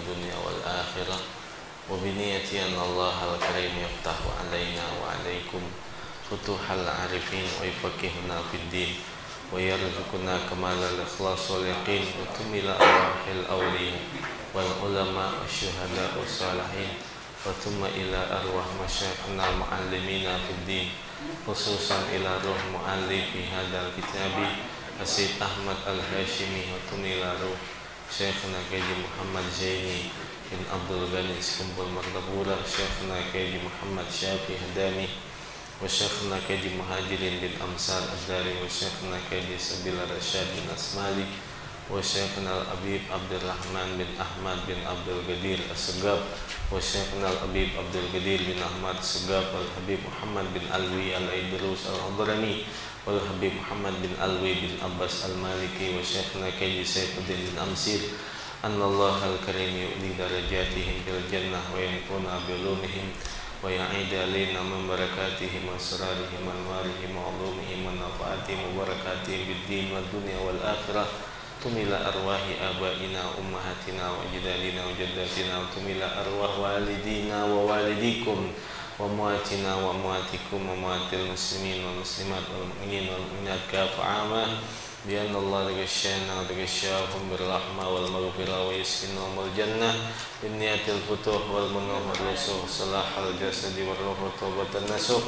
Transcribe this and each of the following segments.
الدنيا والآخرة وبنية أن الله الكريم يفتح علينا وعليكم فتوح العارفين ويفقهنا في الدين ويرزقنا كمال الإخلاص واليقين وتمل أرواح الأولياء والعلماء والشهداء والصالحين وثم إلى أرواح مشايخنا المعلمين في الدين خصوصا إلى روح مؤلف هذا الكتاب السيد أحمد الهاشمي وثم إلى روح شيخنا كيدي محمد زيني بن عبد الغني اسكندر مردبورة شيخنا كيدي محمد شافي هداني وشيخنا كيدي مهاجرين بن أمثال الداري وشيخنا كيدي سبيل الرشاد بن أسمالي وشيخنا الأبيب عبد الرحمن بن أحمد بن عبد القدير السقاب وشيخنا الأبيب عبد القدير بن أحمد السقاب والحبيب محمد بن علوي الأيدروس الأضرمي والحبيب محمد بن علوي بن عباس المالكي وشيخنا كيدي سيف الدين بن أمسير أن الله الكريم يؤدي درجاتهم في الجنة وينفعنا بعلومهم ويعيد علينا من بركاتهم وأسرارهم وأنوارهم وعلومهم ونفعاتهم وبركاتهم بالدين والدنيا والآخرة ثم إلى أرواح آبائنا وأمهاتنا وأجدادنا وجداتنا ثم إلى أرواح والدينا ووالديكم وأمواتنا وأمواتكم وأموات المسلمين والمسلمات والمؤمنين والمؤمنات كافة عامة بأن الله تغشانا وتغشاهم بالرحمة والمغفرة ويسكنهم الجنة بالنية الفتوح والمنوح والرسوخ صلاح الجسد والروح وتوبة النسوح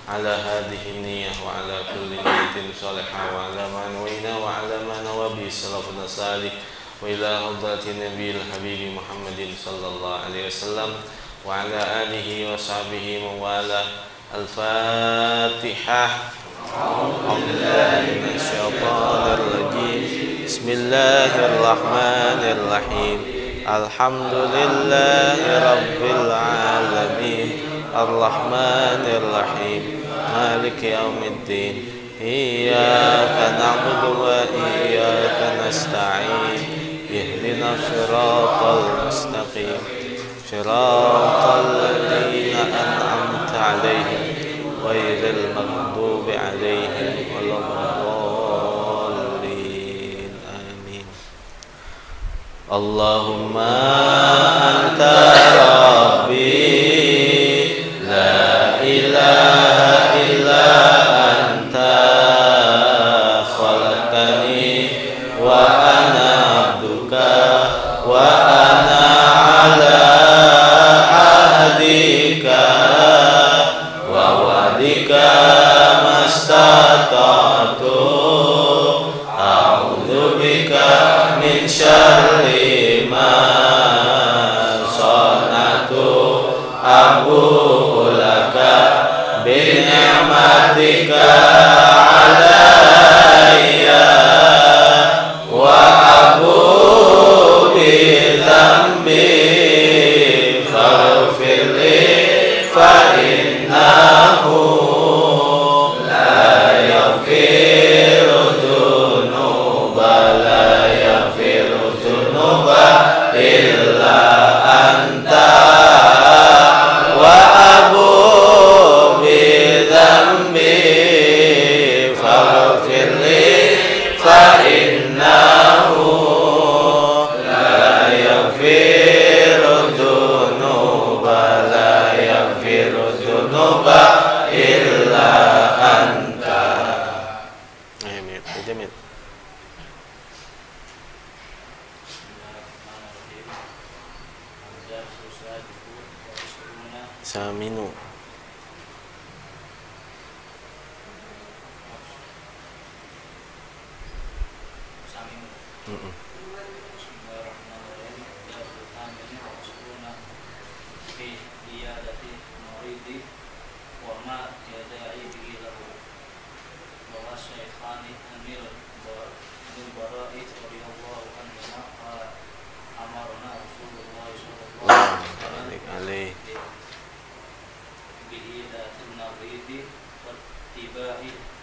على هذه النية وعلى كل نية صالحة وعلى ما نوينا وعلى ما نوى به سلفنا الصالح وإلى حضرة النبي الحبيب محمد صلى الله عليه وسلم وعلى آله وصحبه وموالاه. الفاتحة. أعوذ بالله من الشيطان الرجيم. بسم الله الرحمن الرحيم. الحمد لله رب العالمين الرحمن الرحيم مالك يوم الدين إياك نعبد وإياك نستعين اهدنا الصراط المستقيم صراط الذين أنعمت عليهم غير المغضوب عليهم ولا الضالين آمين. اللهم أنت ربي لا إله إلا أنت خلقتني وأنا عبدك وأنا على عهدك ووعدك ما استطعت أعوذ بك من شر ما صنعت أبوء لك بنعمتك علي وأبوء بذنبي فاغفر لي فإنه لا يغفر الذنوب إلا أنت وأبوء بذنبي فاغفر لي فإنه لا يغفر الذنوب إلا أنت. آمين. جميل. Saminu.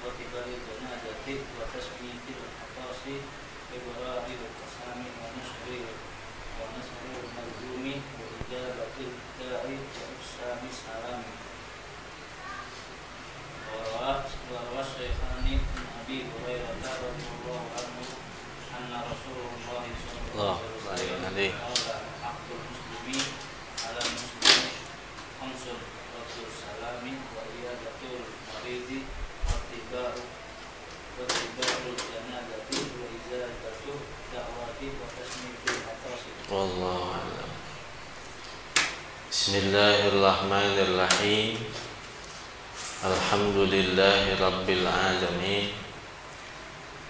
واتباع الجنازة وتسمية الأقاصي إبراهيم Wallahu a'lam. Bismillahirrahmanirrahim. Alhamdulillahi rabbil alamin.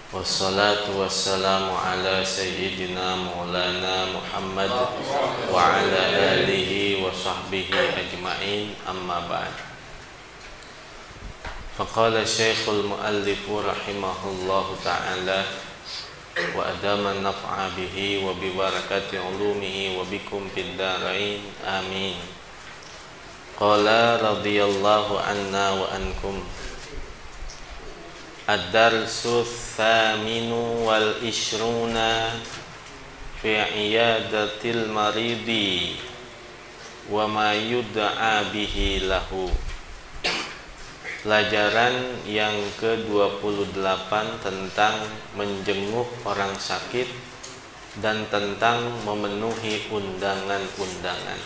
Wassalatu wassalamu ala sayyidina maulana Muhammad wa ala alihi wa sahbihi ajma'in, amma ba'd. Faqala Syekhul Mu'allifu rahimahullahu ta'ala wa adama naf'a bihi wa bibarakati ulumihi wa bikum fid darain, amin. Qala radhiyallahu anna wa ankum. Ad-darsu tsaminu wal ishruna fi iyadatil maridi wa ma yud'a bihi lahu. Pelajaran yang ke-28 tentang menjenguk orang sakit dan tentang memenuhi undangan-undangan.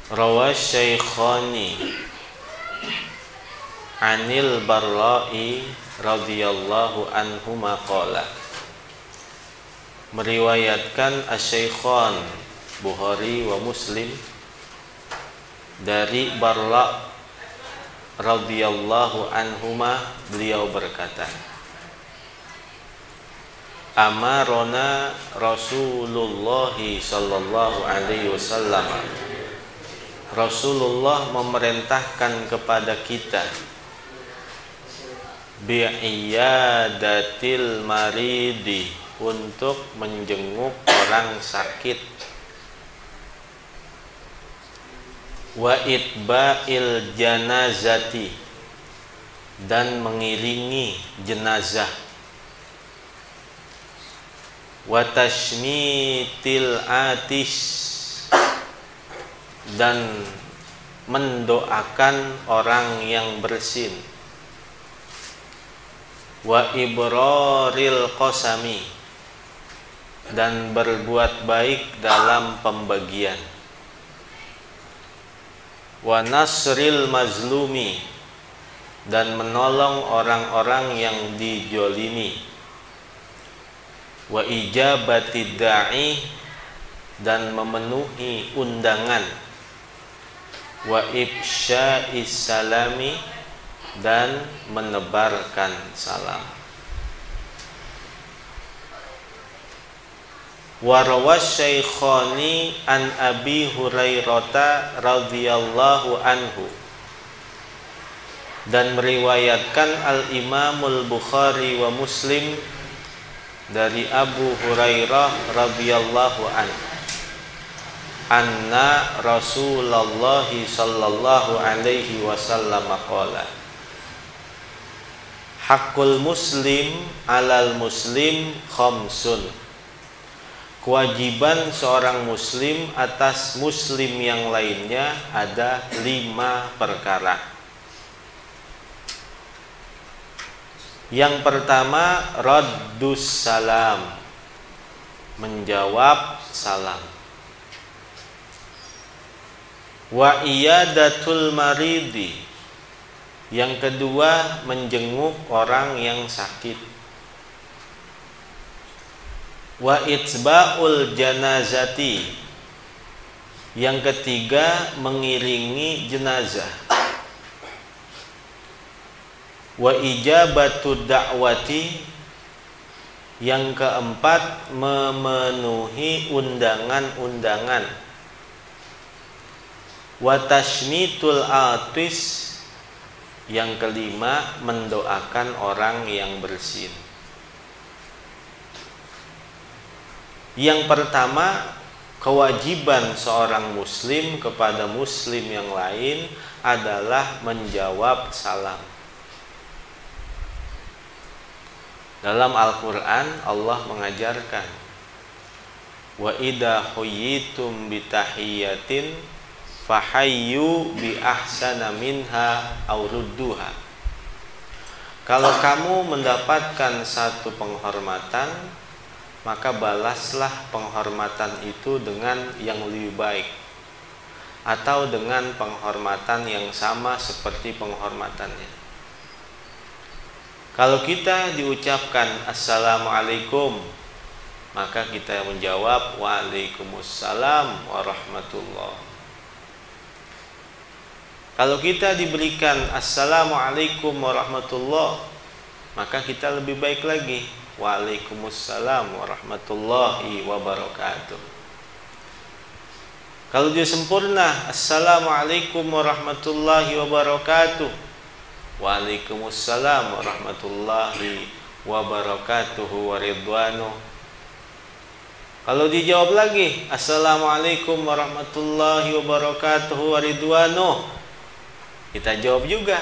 Rawas Syaikhani Anil Barra'i radhiyallahu anhuma qala. Meriwayatkan Asy-Syaikhan Bukhari wa Muslim dari Barra radhiyallahu anhuma, beliau berkata, amarona Rasulullah sallallahu alaihi wasallam, Rasulullah memerintahkan kepada kita, bi'iyadatil maridi, untuk menjenguk orang sakit, wa itba'il janazati, dan mengiringi jenazah, wa tashmitil atis, dan mendoakan orang yang bersin, wa ibraril qasami, dan berbuat baik dalam pembagian, wa nasril mazlumi, dan menolong orang-orang yang dijolimi, wa ijabati da'i, dan memenuhi undangan, wa ifsya'is salami, dan menebarkan salam. Wa rawas Syaikhani an Abi Hurairah radhiyallahu anhu, dan meriwayatkan Al-Imamul Bukhari wa Muslim dari Abu Hurairah radhiyallahu anhu, anna Rasulullah sallallahu alaihi wasallam qala, haqqul muslim alal muslim khamsun, kewajiban seorang muslim atas muslim yang lainnya ada 5 perkara. Yang pertama, raddus salam, menjawab salam. Wa iyadatul maridi, yang kedua, menjenguk orang yang sakit. Wa itsba'ul janazati, yang ketiga, mengiringi jenazah. Wa ijabatu da'wati, yang keempat, memenuhi undangan-undangan. Wa tashmitul atis, yang kelima, mendoakan orang yang bersin. Yang pertama, kewajiban seorang muslim kepada muslim yang lain adalah menjawab salam. Dalam Al-Quran Allah mengajarkan, wa idha huyitum bitahiyatin fahayyu bi ahsana minha aw rudduha. Kalau kamu mendapatkan satu penghormatan, maka balaslah penghormatan itu dengan yang lebih baik, atau dengan penghormatan yang sama seperti penghormatannya. Kalau kita diucapkan assalamualaikum, maka kita menjawab waalaikumsalam warahmatullah. Kalau kita diberikan assalamualaikum warahmatullah, maka kita lebih baik lagi waalaikumsalam warahmatullahi wabarakatuh. Kalau dia sempurna assalamualaikum warahmatullahi wabarakatuh, waalaikumsalam warahmatullahi wabarakatuhu waridwanuh. Kalau dijawab lagi assalamualaikum warahmatullahi wabarakatuhu waridwanuh, kita jawab juga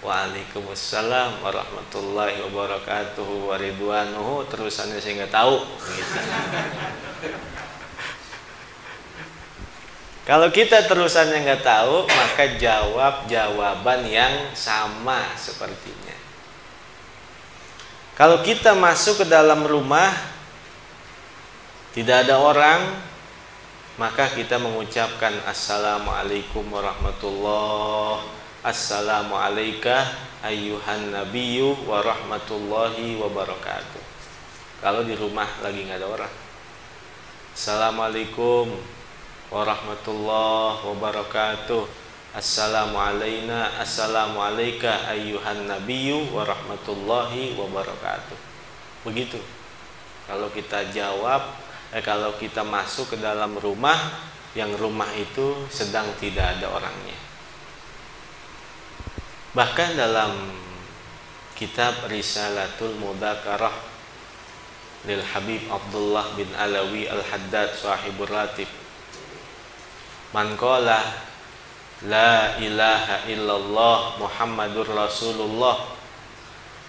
waalaikumsalam warahmatullahi wabarakatuhu waridwanuhu, terusannya saya nggak tahu gitu. Kalau kita terusannya nggak tahu, maka jawab jawaban yang sama sepertinya. Kalau kita masuk ke dalam rumah tidak ada orang, maka kita mengucapkan assalamualaikum warahmatullahi, assalamualaikum ayyuhan nabiyyu warahmatullahi wabarakatuh. Kalau di rumah lagi nggak ada orang, assalamualaikum warahmatullahi wabarakatuh, assalamualaikum ayyuhan nabiyyu warahmatullahi wabarakatuh. Begitu. Kalau kita jawab, kalau kita masuk ke dalam rumah yang rumah itu sedang tidak ada orangnya. Bahkan dalam kitab Risalatul Mudzakarah lil Habib Abdullah bin Alawi Al-Haddad sahibur ratib, man qala la ilaha illallah Muhammadur Rasulullah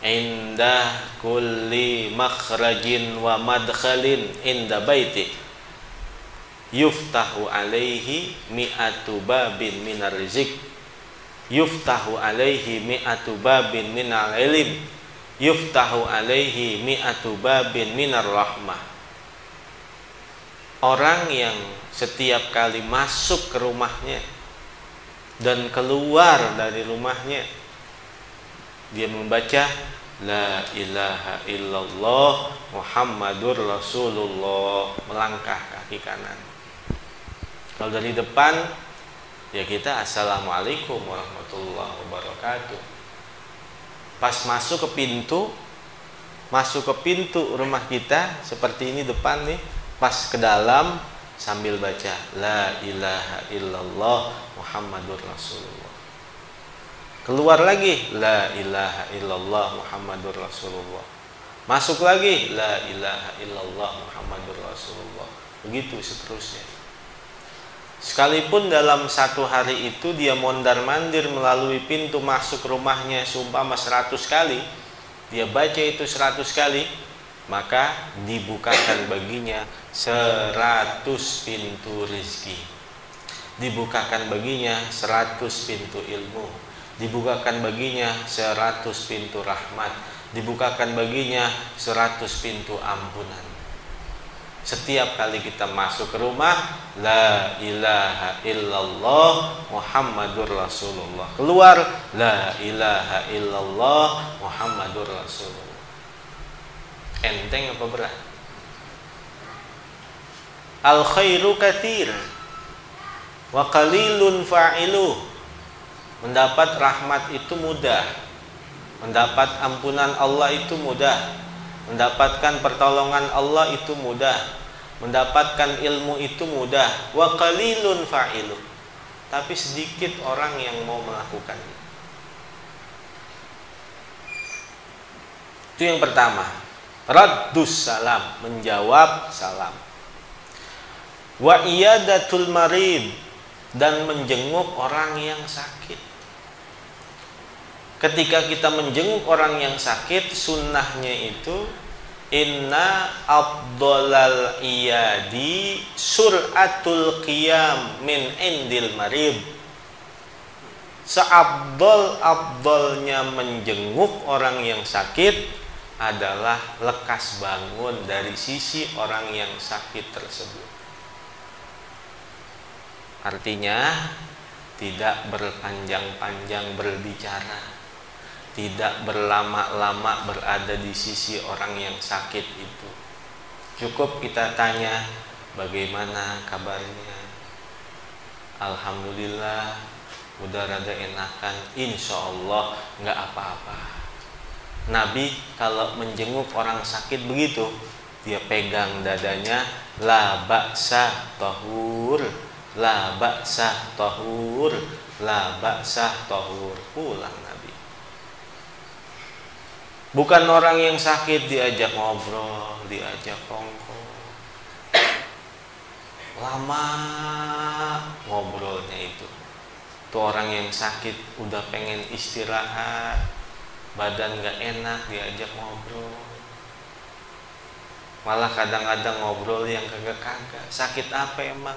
inda kulli makhrajin wa madkhalin inda baiti yuftahu alaihi mi'atu babin minar rizq, yuftahu alaihi mi'atu babin minal ilm, yuftahu alaihi mi'atu babin minar rahmah. Orang yang setiap kali masuk ke rumahnya dan keluar dari rumahnya, dia membaca la ilaha illallah Muhammadur Rasulullah, melangkah kaki kanan. Kalau dari depan, ya kita assalamualaikum warahmatullahi wabarakatuh. Pas masuk ke pintu rumah kita seperti ini depan nih, pas ke dalam sambil baca la ilaha illallah Muhammadur Rasulullah. Keluar lagi la ilaha illallah Muhammadur Rasulullah. Masuk lagi la ilaha illallah Muhammadur Rasulullah. Begitu seterusnya. Sekalipun dalam satu hari itu dia mondar-mandir melalui pintu masuk rumahnya seumpama 100 kali, dia baca itu 100 kali, maka dibukakan baginya 100 pintu rezeki, dibukakan baginya 100 pintu ilmu, dibukakan baginya 100 pintu rahmat, dibukakan baginya 100 pintu ampunan. Setiap kali kita masuk ke rumah, la ilaha illallah Muhammadur Rasulullah. Keluar, la ilaha illallah Muhammadur Rasulullah. Enteng apa berat? Al khairu katsir wa qalilun fa'iluh. Mendapat rahmat itu mudah, mendapat ampunan Allah itu mudah, mendapatkan pertolongan Allah itu mudah, mendapatkan ilmu itu mudah. Wa qalilun fa'iluh, tapi sedikit orang yang mau melakukannya. Itu yang pertama. Raddus salam, menjawab salam. Wa iyadatul marid, dan menjenguk orang yang sakit. Ketika kita menjenguk orang yang sakit, sunnahnya itu inna afdhalal iyadi sur'atul qiyam min indil marid. Seabdol-abdolnya menjenguk orang yang sakit adalah lekas bangun dari sisi orang yang sakit tersebut. Artinya tidak berpanjang-panjang berbicara, tidak berlama-lama berada di sisi orang yang sakit itu. Cukup kita tanya, bagaimana kabarnya? Alhamdulillah, udah rada enakan, insya Allah nggak apa-apa. Nabi kalau menjenguk orang sakit begitu, dia pegang dadanya, la ba'sa tahur, la ba'sa tahur, la ba'sa tahur. Pulang Nabi. Bukan orang yang sakit diajak ngobrol, diajak kongko. Lama ngobrolnya itu. Tuh orang yang sakit udah pengen istirahat, badan gak enak, diajak ngobrol. Malah kadang-kadang ngobrol yang kagak-kagak. Sakit apa emang?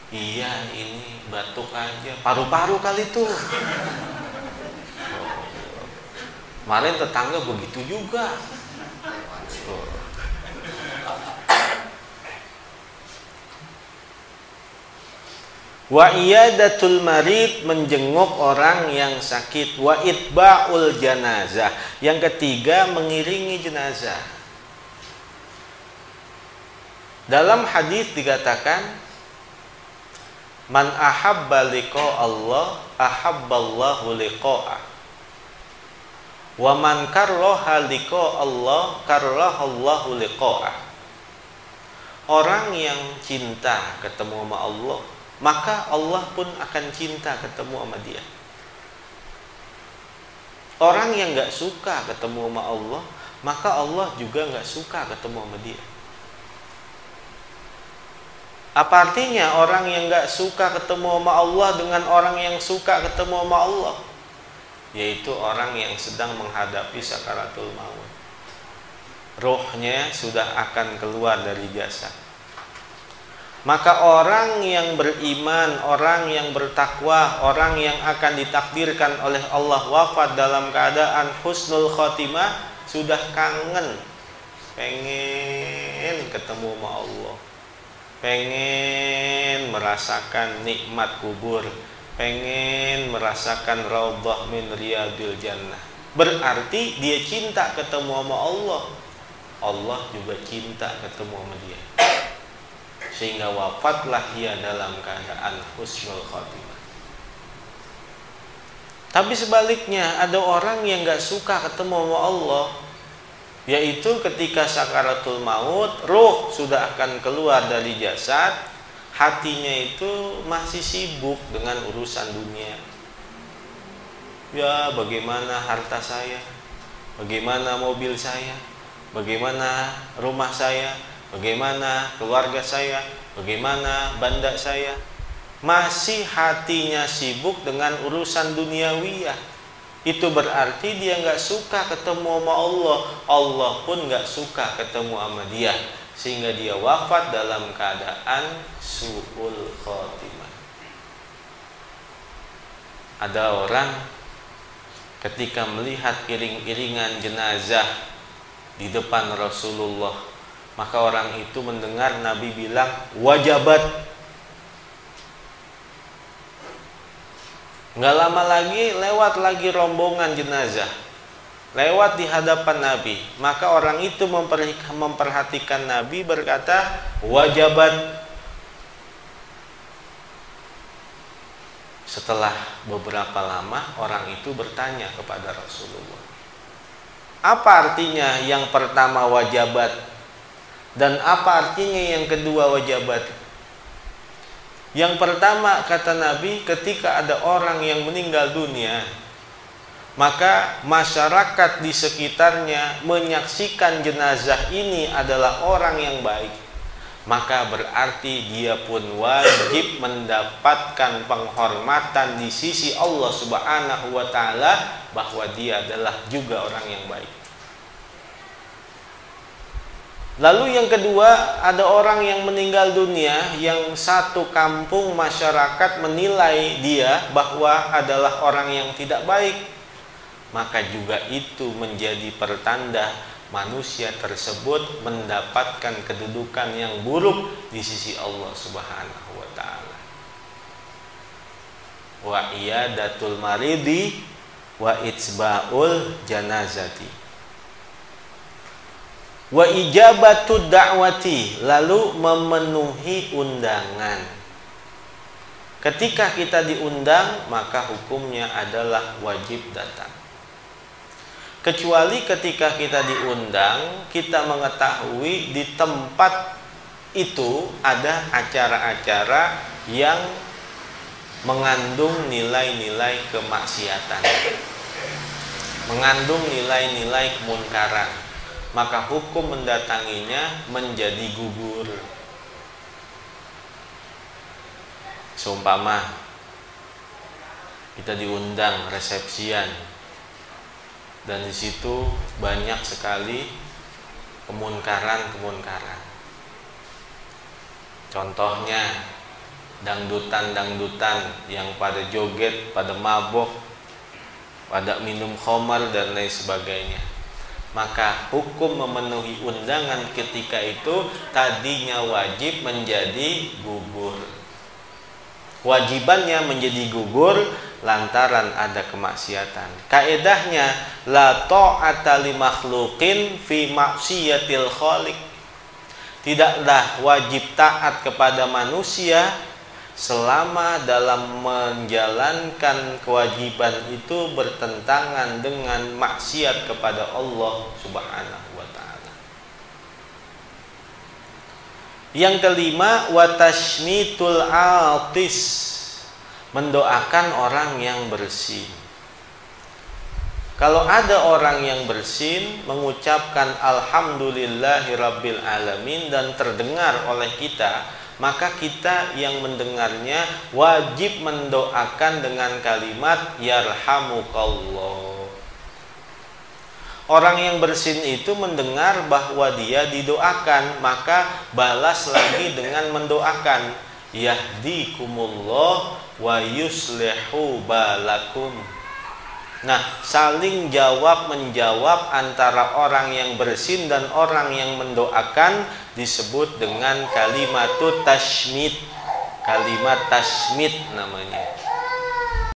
Iya, ini batuk aja, paru-paru kali tuh. Kemarin tetangga begitu juga. Wa iyadatul marid, menjenguk orang yang sakit. Wa itba'ul janazah, yang ketiga mengiringi jenazah. Dalam hadis dikatakan, man ahabba liqa Allah ahabballahu liqa'ah. Wa man karraha liqa Allah karrahallahu liqa'ah. Orang yang cinta ketemu sama Allah, maka Allah pun akan cinta ketemu sama dia. Orang yang gak suka ketemu sama Allah, maka Allah juga gak suka ketemu sama dia. Apa artinya orang yang gak suka ketemu sama Allah dengan orang yang suka ketemu sama Allah? Yaitu orang yang sedang menghadapi sakaratul maut. Rohnya sudah akan keluar dari jasad. Maka orang yang beriman, orang yang bertakwa, orang yang akan ditakdirkan oleh Allah wafat dalam keadaan husnul khotimah, sudah kangen, pengen ketemu sama Allah, pengen merasakan nikmat kubur, pengen merasakan raudhah min riyadil jannah. Berarti dia cinta ketemu sama Allah, Allah juga cinta ketemu sama dia, sehingga wafatlah dia dalam keadaan husnul khotimah. Tapi sebaliknya, ada orang yang gak suka ketemu sama Allah, yaitu ketika sakaratul maut, ruh sudah akan keluar dari jasad, hatinya itu masih sibuk dengan urusan dunia. Ya, bagaimana harta saya, bagaimana mobil saya, bagaimana rumah saya, bagaimana keluarga saya, bagaimana banda saya. Masih hatinya sibuk dengan urusan duniawiyah. Itu berarti dia gak suka ketemu sama Allah, Allah pun gak suka ketemu sama dia, sehingga dia wafat dalam keadaan su'ul khotimah. Ada orang ketika melihat iring-iringan jenazah di depan Rasulullah, maka orang itu mendengar Nabi bilang wajabat. Nggak lama lagi lewat lagi rombongan jenazah, lewat di hadapan Nabi. Maka orang itu memperhatikan Nabi, berkata wajabat. Setelah beberapa lama orang itu bertanya kepada Rasulullah, apa artinya yang pertama wajabat dan apa artinya yang kedua wajabat? Yang pertama, kata Nabi, ketika ada orang yang meninggal dunia, maka masyarakat di sekitarnya menyaksikan jenazah ini adalah orang yang baik, maka berarti dia pun wajib mendapatkan penghormatan di sisi Allah Subhanahu wa ta'ala, bahwa dia adalah juga orang yang baik. Lalu yang kedua, ada orang yang meninggal dunia yang satu kampung masyarakat menilai dia bahwa adalah orang yang tidak baik, maka juga itu menjadi pertanda manusia tersebut mendapatkan kedudukan yang buruk di sisi Allah Subhanahu wa ta'ala. Wa iyadatul maridi wa itsba'ul janazati wa ijabatu da'wati, lalu memenuhi undangan. Ketika kita diundang, maka hukumnya adalah wajib datang. Kecuali ketika kita diundang, kita mengetahui di tempat itu ada acara-acara yang mengandung nilai-nilai kemaksiatan, mengandung nilai-nilai kemunkaran, maka hukum mendatanginya menjadi gugur. Seumpama kita diundang resepsian dan di situ banyak sekali kemunkaran. Contohnya dangdutan yang pada joget, pada mabok, pada minum khamar dan lain sebagainya. Maka hukum memenuhi undangan ketika itu tadinya wajib menjadi gugur. Wajibannya menjadi gugur lantaran ada kemaksiatan. Kaedahnya la ta'ata li makhluqin fi maksiatil khaliq. Tidaklah wajib taat kepada manusia selama dalam menjalankan kewajiban itu bertentangan dengan maksiat kepada Allah Subhanahu wa ta'ala. Yang kelima, wa tashmitul atis, mendoakan orang yang bersin. Kalau ada orang yang bersin mengucapkan alhamdulillahirabbil alamin dan terdengar oleh kita, maka kita yang mendengarnya wajib mendoakan dengan kalimat yarhamukallah. Orang yang bersin itu mendengar bahwa dia didoakan, maka balas lagi dengan mendoakan yahdikumullah wa yuslihu balakum. Nah, saling jawab-menjawab antara orang yang bersin dan orang yang mendoakan disebut dengan kalimat tashmid. Kalimat tashmid namanya.